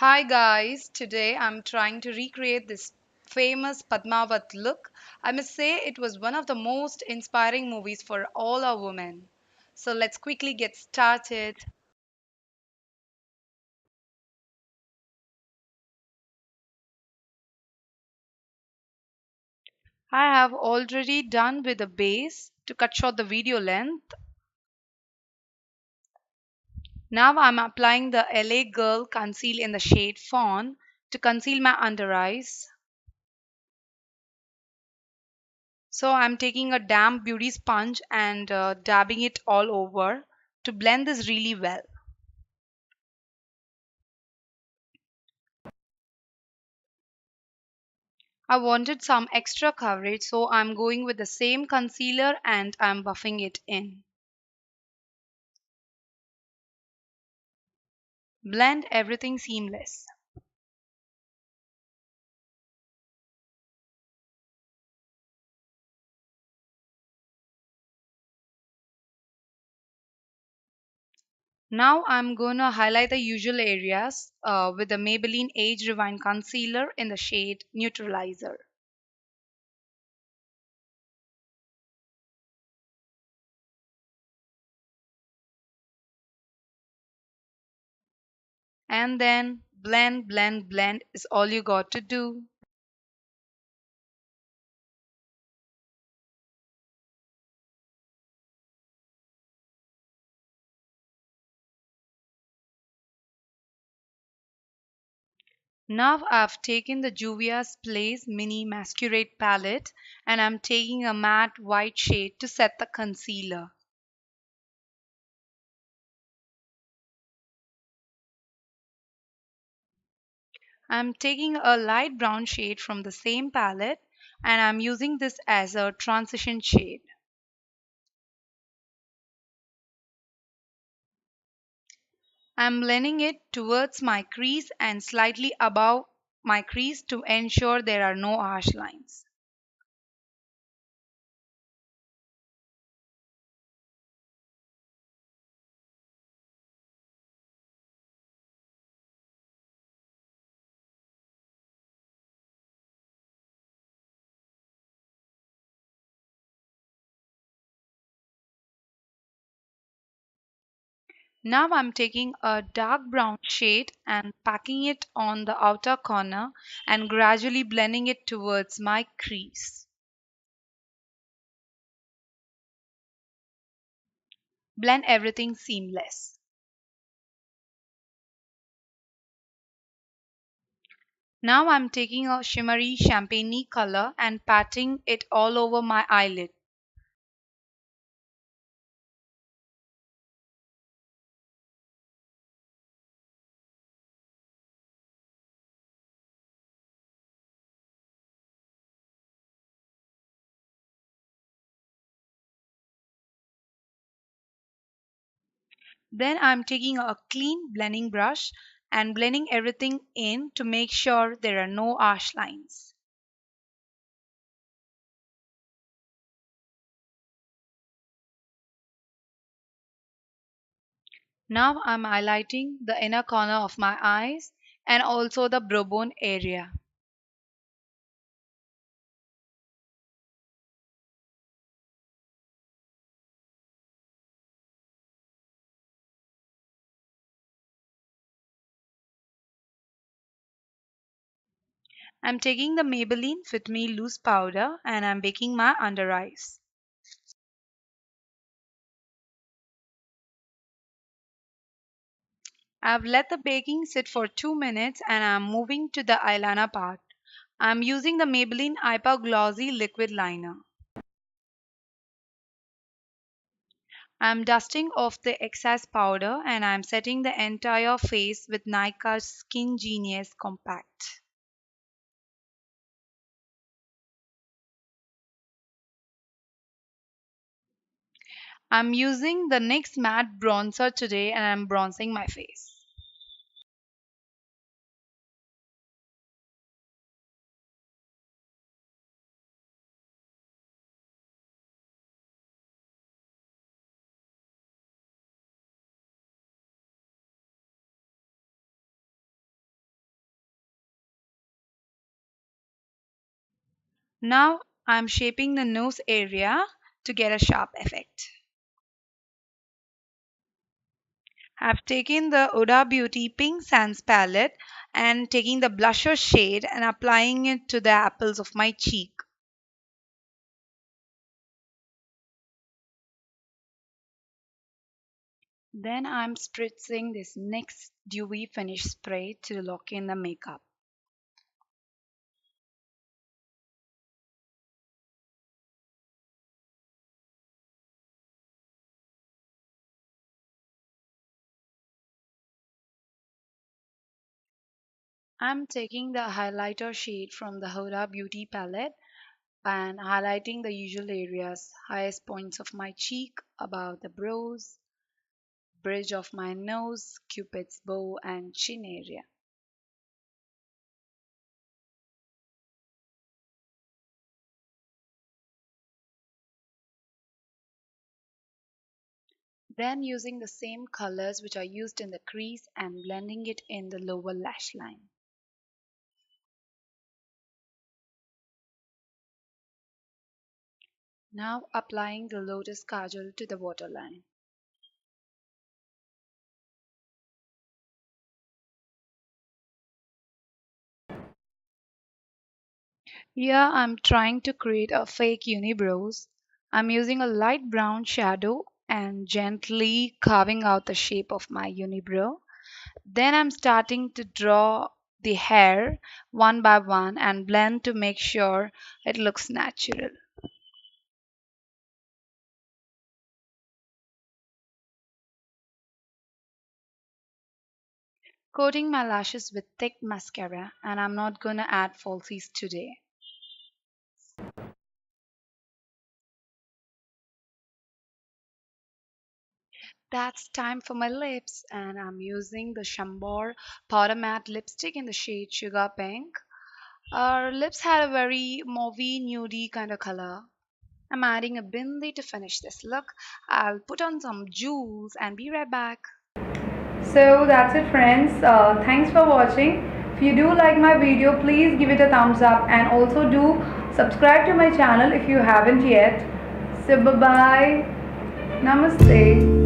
Hi guys, today I'm trying to recreate this famous Padmavat look. I must say it was one of the most inspiring movies for all our women. So let's quickly get started. I have already done with the base to cut short the video length. Now I'm applying the LA Girl Conceal in the shade Fawn to conceal my under eyes. So I'm taking a damp beauty sponge and dabbing it all over to blend this really well. I wanted some extra coverage, so I'm going with the same concealer and I'm buffing it in. Blend everything seamless. Now I'm gonna highlight the usual areas with the Maybelline Age Rewind Concealer in the shade Neutralizer. And then blend, blend, blend is all you got to do. Now I've taken the Juvias Place Mini Masquerade palette and I'm taking a matte white shade to set the concealer. I'm taking a light brown shade from the same palette and I'm using this as a transition shade. I'm blending it towards my crease and slightly above my crease to ensure there are no harsh lines. Now I'm taking a dark brown shade and packing it on the outer corner and gradually blending it towards my crease. Blend everything seamless. Now I'm taking a shimmery champagne color and patting it all over my eyelid. Then I'm taking a clean blending brush and blending everything in to make sure there are no harsh lines. Now I'm highlighting the inner corner of my eyes and also the brow bone area. I'm taking the Maybelline Fit Me Loose Powder and I'm baking my under eyes. I've let the baking sit for 2 minutes and I'm moving to the eyeliner part. I'm using the Maybelline Hyper Glossy Liquid Liner. I'm dusting off the excess powder and I'm setting the entire face with Nykaa's Skin Genius Compact. I'm using the NYX Matte Bronzer today and I'm bronzing my face. Now I'm shaping the nose area to get a sharp effect. I've taken the Huda Beauty Pink Sands palette and taking the blusher shade and applying it to the apples of my cheek. Then I'm spritzing this NYX Dewy Finish Spray to lock in the makeup. I'm taking the highlighter shade from the Huda Beauty palette and highlighting the usual areas, highest points of my cheek, above the brows, bridge of my nose, cupid's bow, and chin area. Then using the same colors which I used in the crease and blending it in the lower lash line. Now applying the lotus kajal to the waterline. Here I'm trying to create a fake unibrows. I'm using a light brown shadow and gently carving out the shape of my unibrow. Then I'm starting to draw the hair one by one and blend to make sure it looks natural. Coating my lashes with thick mascara, and I'm not gonna add falsies today. That's time for my lips, and I'm using the Chambor Powder Matte Lipstick in the shade Sugar Pink. Our lips had a very mauvey, nudie kind of color. I'm adding a bindi to finish this look. I'll put on some jewels and be right back. So that's it, friends. Thanks for watching. If you do like my video, please give it a thumbs up and also do subscribe to my channel if you haven't yet. So bye bye. Namaste.